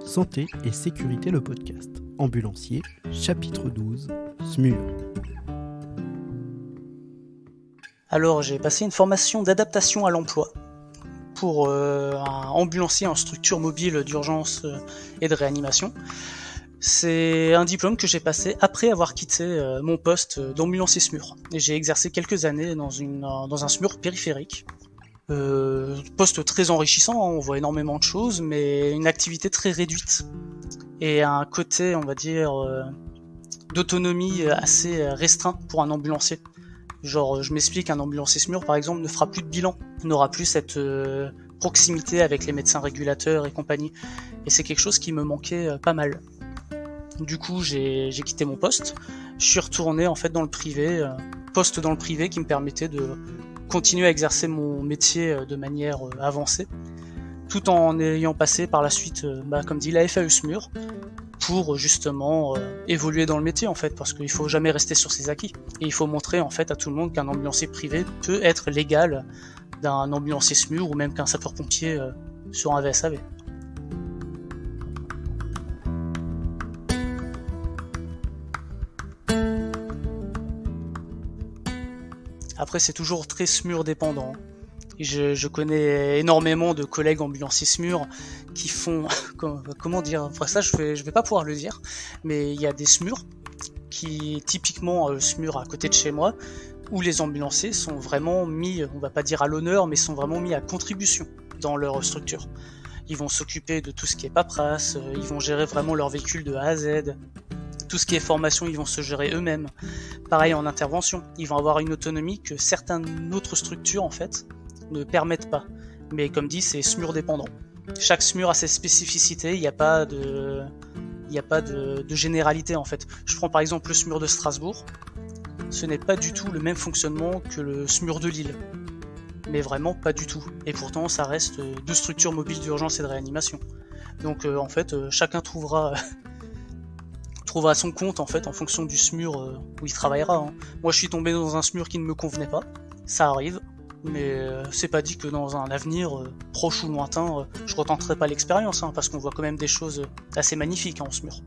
Santé et sécurité le podcast. Ambulancier, chapitre 12, SMUR. Alors j'ai passé une formation d'adaptation à l'emploi pour un ambulancier en structure mobile d'urgence et de réanimation. C'est un diplôme que j'ai passé après avoir quitté mon poste d'ambulancier SMUR. Et j'ai exercé quelques années dans un SMUR périphérique. Poste très enrichissant, on voit énormément de choses, mais une activité très réduite. Et un côté, on va dire, d'autonomie assez restreint pour un ambulancier. Genre, je m'explique, un ambulancier SMUR, par exemple, ne fera plus de bilan, n'aura plus cette proximité avec les médecins régulateurs et compagnie. Et c'est quelque chose qui me manquait pas mal. Du coup, j'ai quitté mon poste. Je suis retourné en fait dans le privé, poste dans le privé qui me permettait de continuer à exercer mon métier de manière avancée, tout en ayant passé par la suite, comme dit, la FAE SMUR, pour justement évoluer dans le métier en fait, parce qu'il faut jamais rester sur ses acquis. Et il faut montrer en fait à tout le monde qu'un ambulancier privé peut être l'égal d'un ambulancier SMUR ou même qu'un sapeur-pompier sur un VSAV. Après, c'est toujours très SMUR dépendant. Je connais énormément de collègues ambulanciers SMUR qui font, comment dire, après ça je vais pas pouvoir le dire, mais il y a des SMUR qui, typiquement le SMUR à côté de chez moi, où les ambulanciers sont vraiment mis, on va pas dire à l'honneur, mais sont vraiment mis à contribution dans leur structure. Ils vont s'occuper de tout ce qui est paperasse, ils vont gérer vraiment leur véhicule de A à Z. Tout ce qui est formation, ils vont se gérer eux-mêmes. Pareil en intervention, ils vont avoir une autonomie que certaines autres structures en fait ne permettent pas. Mais comme dit, c'est SMUR dépendant. Chaque SMUR a ses spécificités, il n'y a pas de généralité en fait. Je prends par exemple le SMUR de Strasbourg, ce n'est pas du tout le même fonctionnement que le SMUR de Lille. Mais vraiment pas du tout. Et pourtant ça reste deux structures mobiles d'urgence et de réanimation. Donc en fait, chacun trouvera son compte en fait en fonction du SMUR où il travaillera. Hein. Moi je suis tombé dans un SMUR qui ne me convenait pas, ça arrive, mais c'est pas dit que dans un avenir proche ou lointain, je retenterai pas l'expérience, hein, parce qu'on voit quand même des choses assez magnifiques en SMUR.